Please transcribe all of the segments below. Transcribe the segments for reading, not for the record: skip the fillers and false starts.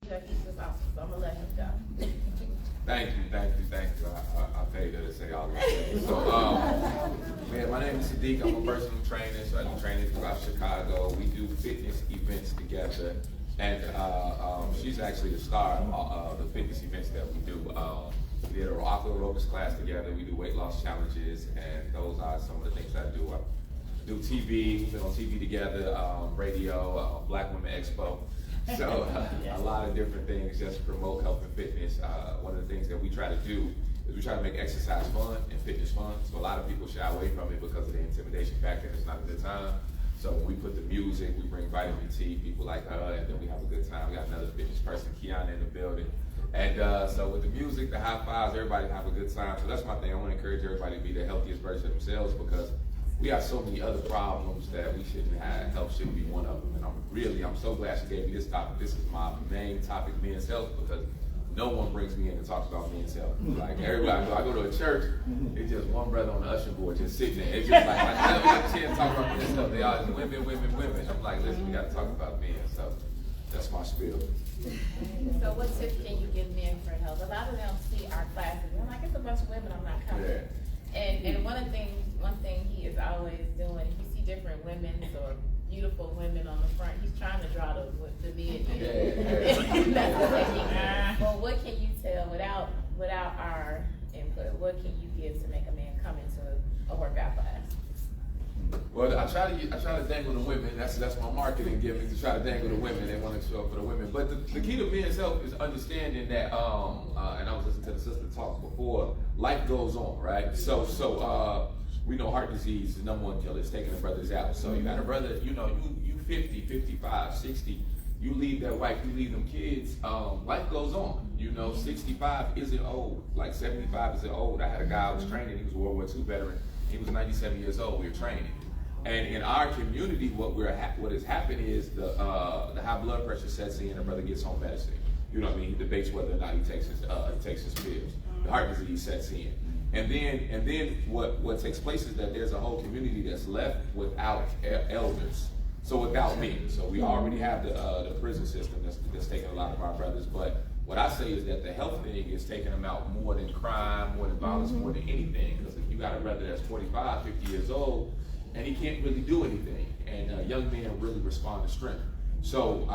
He's just awesome, so I'm gonna let him go. Thank you. I paid her to say all those things. So, man, my name is Sadiq. I'm a personal trainer, so I do training throughout Chicago. We do fitness events together, and she's actually the star of the fitness events that we do. We did an aqua aerobics class together. We do weight loss challenges, and those are some of the things I do. I do TV. We've been on TV together, radio, Black Women Expo. So a lot of different things just to promote health and fitness. One of the things that we try to do is we try to make exercise fun and fitness fun. So a lot of people shy away from it because of the intimidation factor. It's not a good time. So when we put the music, we bring vitamin T, people like her, and then we have a good time. We got another fitness person, Kiana, in the building. And so with the music, the high fives, everybody have a good time. So that's my thing. I want to encourage everybody to be the healthiest version of themselves because we have so many other problems that we shouldn't have. Health shouldn't be one of them. And I'm so glad she gave me this topic. This is my main topic, men's health, because no one brings me in and talks about men's health. Like everybody, I go to a church, it's just one brother on the usher board just sitting there. It's just like, I never get a chance to talk about men's health. They always women. I'm like, listen, we got to talk about men. So that's my spiel. So what tips can you give men for health? A lot of them see our classes, and I'm like, it's a bunch of women, I'm not coming. Yeah. And one thing he is always doing, if you see different women or beautiful women on the front, he's trying to draw the men. Well, what can you tell without our input? What can you give to make a man come into a workout class? Well, I try to dangle the women. That's my marketing gimmick, to try to dangle the women. They want to show up for the women. But the key to men's health is understanding that, and I was listening to the sister talk before, life goes on, right? So we know heart disease is the number one killer. It's taking the brothers out. So you got a brother, you 50, 55, 60, you leave that wife, you leave them kids, life goes on. 65 isn't old. Like 75 isn't old. I had a guy I was training, he was a World War II veteran. He was 97 years old, we were training. And in our community, what has happened is the high blood pressure sets in, the brother gets home medicine. You know what I mean? He debates whether or not he takes his pills. The heart disease sets in. And then what takes place is that there's a whole community that's left without elders. So without men. So we already have the prison system that's taking a lot of our brothers. But what I say is that the health thing is taking them out more than crime, more than violence, more than anything. Because if you got a brother that's 45, 50 years old, and he can't really do anything, and young men really respond to strength. So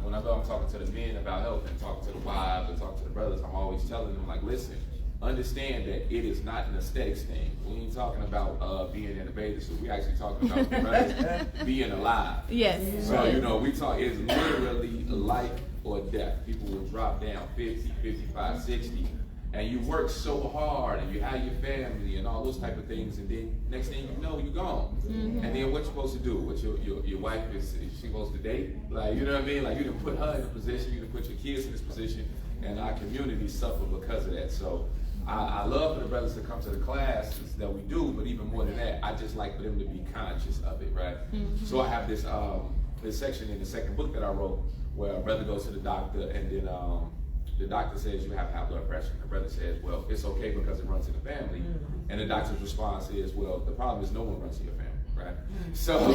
whenever I'm talking to the men about health and talking to the wives and talking to the brothers, I'm always telling them, like, listen, understand that it is not an aesthetics thing. We ain't talking about being in a bathing suit. We actually talking about brothers being alive. Yes. So we talk. It's literally life or death. People will drop down 50, 55, 60. And you work so hard, and you have your family, and all those type of things, and then next thing you know, you're gone. Mm-hmm. And then what you supposed to do? What your wife is she supposed to date? Like, you know what I mean? Like, you didn't put her in a position, you didn't put your kids in this position, and our community suffer because of that. So I love for the brothers to come to the classes that we do, but even more than that, I just like for them to be conscious of it, right? Mm-hmm. So I have this section in the second book that I wrote where a brother goes to the doctor, and then the doctor says you have high blood pressure. The brother says, well, it's okay because it runs in the family. Mm-hmm. And the doctor's response is, well, the problem is no one runs in your family, right? Mm-hmm. So,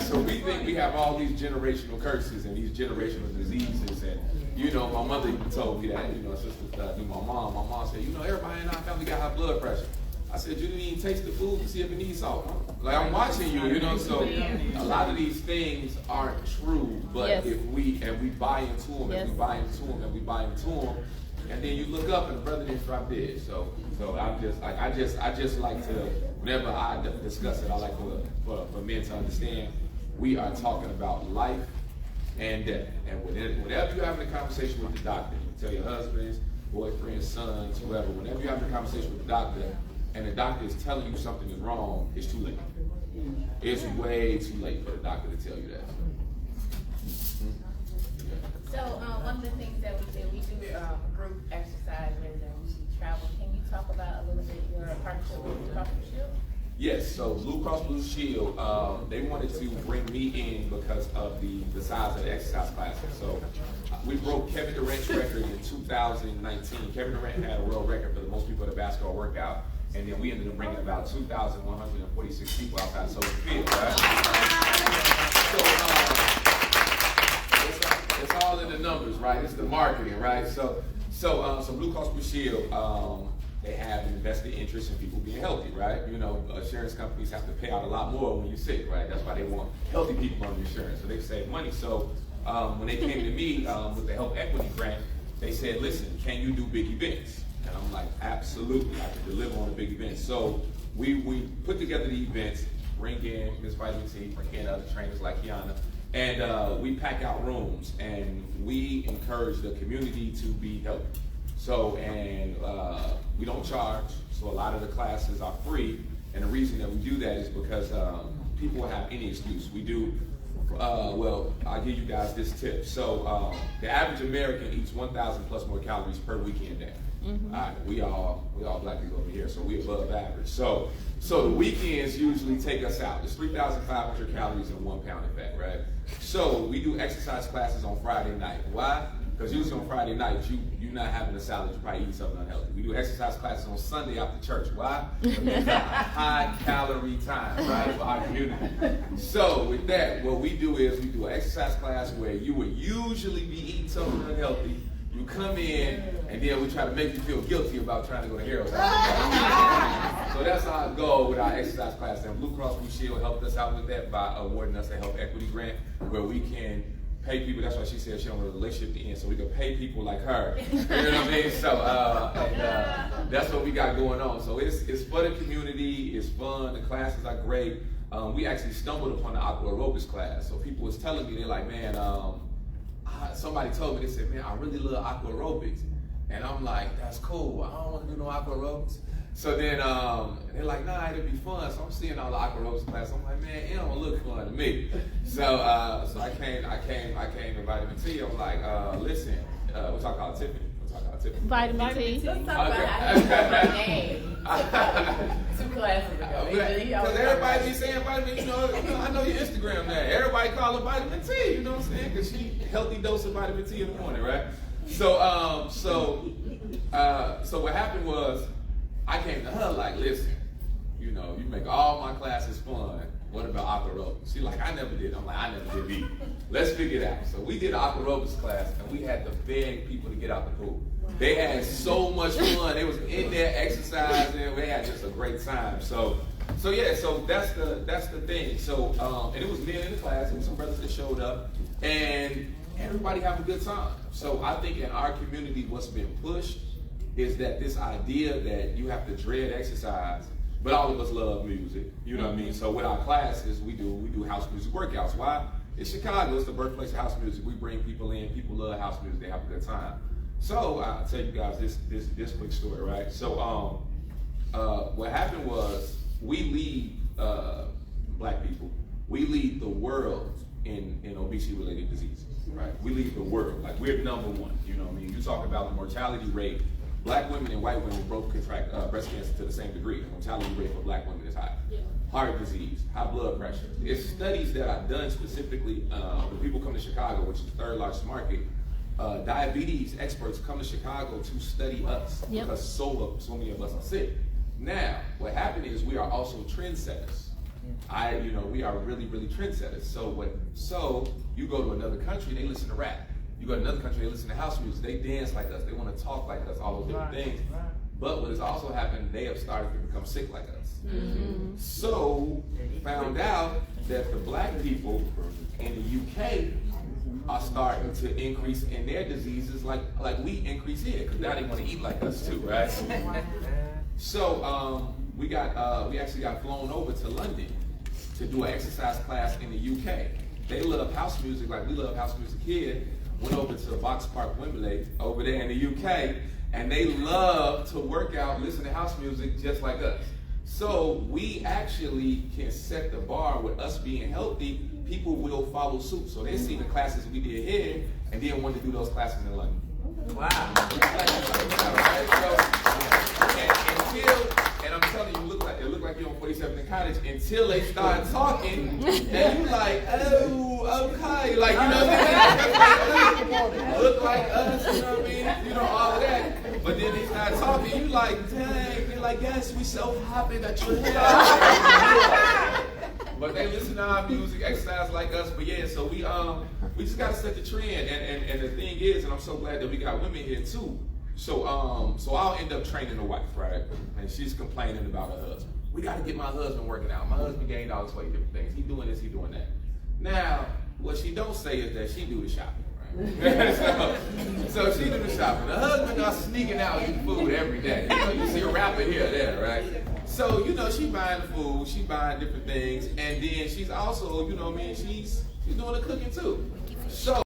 so we think we have all these generational curses and these generational diseases. And, my mother even told me that, sister knew my mom. My mom said, everybody in our family got high blood pressure. I said, you didn't even taste the food to see if it needs salt. Like, I'm watching you, so a lot of these things aren't true, but yes. if we buy into them, yes. and we buy into them, and we buy into them, and then you look up and the brother didn't drop dead. So I just like to, whenever I discuss it, I like for men to understand we are talking about life and death. And whenever you're having a conversation with the doctor, you tell your husbands, boyfriends, sons, whoever, whenever you're having a conversation with the doctor, and the doctor is telling you something is wrong, it's too late. It's way too late for the doctor to tell you that. So one of the things that we do group exercise when we travel. Can you talk about a little bit your partnership with Blue Cross Blue Shield? Yes, so Blue Cross Blue Shield, they wanted to bring me in because of the size of the exercise classes. So we broke Kevin Durant's record in 2019. Kevin Durant had a world record for the most people at a basketball workout. And then we ended up bringing about 2,146 people outside Soldier Field, right? right? It's the marketing, right? So Blue Cross Blue Shield, they have an invested interest in people being healthy, right? You know, insurance companies have to pay out a lot more when you're sick, right? That's why they want healthy people on insurance, so they save money. So when they came to me with the Health Equity Grant, they said, listen, can you do big events? And I'm like, absolutely, I can deliver on a big event. So we put together the events, bring in Ms. Vitamin T, bring in other trainers like Kiana, and we pack out rooms, and we encourage the community to be healthy. So, and we don't charge, so a lot of the classes are free, and the reason that we do that is because people will have any excuse. We do, well, I'll give you guys this tip. So, the average American eats 1,000 plus more calories per weekend day. Mm-hmm. All right, we all black people over here, so we're above average. So the weekends usually take us out. It's 3,500 calories and 1 pound of fat, right? So we do exercise classes on Friday night. Why? Because usually on Friday night, you're not having a salad, you're probably eating something unhealthy. We do exercise classes on Sunday after church. Why? Because it's a high calorie time, right, for our community. So with that, what we do is we do an exercise class where you would usually be eating something unhealthy. You come in, and then we try to make you feel guilty about trying to go to Heroes. So that's our goal with our exercise class. And Blue Cross Blue Shield helped us out with that by awarding us a Health Equity Grant, where we can pay people. That's why she said she don't want a relationship to end, so we can pay people like her. You know what I mean? So that's what we got going on. So it's for the community. It's fun. The classes are great. We actually stumbled upon the aqua aerobics class. So people was telling me, they're like, man, somebody told me, they said, man, I really love aqua aerobics. And I'm like, that's cool. I don't want to do no aqua aerobics. So then they're like, nah, it'll be fun. So I'm seeing all the aqua aerobics class. I'm like, man, it don't look fun to me. So I came to Vitamin T. I'm like, listen, what's I call Tiffany? Vitamin T. Let's talk about how my name. 2 classes ago. Because everybody be saying vitamin, you know, I know your Instagram now. Everybody call her Vitamin T, you know what I'm saying? Because she healthy dose of vitamin T in the morning, right? So what happened was, I came to her like, listen, you know, you make all my classes fun. What about aqua aerobics? She's like, I never did. I'm like, I never did either. Let's figure it out. So we did an aqua aerobics class, and we had to beg people to get out the pool. They had so much fun. They was in there exercising. We had just a great time. So yeah. So that's the thing. So and it was men in the class. There was some brothers that showed up, and everybody having a good time. So I think in our community, what's been pushed is that this idea that you have to dread exercise, but all of us love music. You know what I mean? So with our classes, we do house music workouts. Why? It's Chicago. It's the birthplace of house music. We bring people in. People love house music. They have a good time. So I'll tell you guys this quick story, right? So what happened was, we lead black people. We lead the world in obesity-related diseases, right? We lead the world. Like, we're number one. You know what I mean? You talk about the mortality rate. Black women and white women both contract breast cancer to the same degree. The mortality rate for black women is high. Yeah. Heart disease, high blood pressure. It's studies that are done specifically when people come to Chicago, which is the 3rd largest market. Diabetes experts come to Chicago to study us, yep, because so many of us are sick. Now, what happened is we are also trendsetters. We are really, really trendsetters. So you go to another country, they listen to rap. You go to another country, they listen to house music. They dance like us. They want to talk like us. All those different things. Right. But what has also happened, they have started to become sick like us. Mm-hmm. So found out that the black people in the UK are starting to increase in their diseases like we increase here, because now they want to eat like us too, right? So we actually got flown over to London to do an exercise class in the UK. They love house music like we love house music here. Went over to the Box Park Wembley over there in the UK, and they love to work out, listen to house music just like us. So we actually can set the bar with us being healthy. People will follow suit. So they see the classes we did here, and then want to do those classes in London. Wow. And I'm telling you, it look like you're on 47th and Cottage until they start talking, and you like, oh, okay, like, you know what I mean? Look like us, you know what I mean? You know, all of that. But then they start talking, you like, dang, they're like, yes, we so happy that you're here. But they listen to our music, exercise like us. But yeah, so we just gotta set the trend. And the thing is, and I'm so glad that we got women here too. So I'll end up training a wife, right? And she's complaining about her husband. We gotta get my husband working out. My husband gained all this weight, different things. He doing this, he doing that. Now, what she don't say is that she do the shopping. So she do the shopping. The husband are sneaking out eating food every day. You know, you see a rapper here or there, right? So, you know, she buying the food, she buying different things, and then she's also, you know what I mean, she's doing the cooking too. So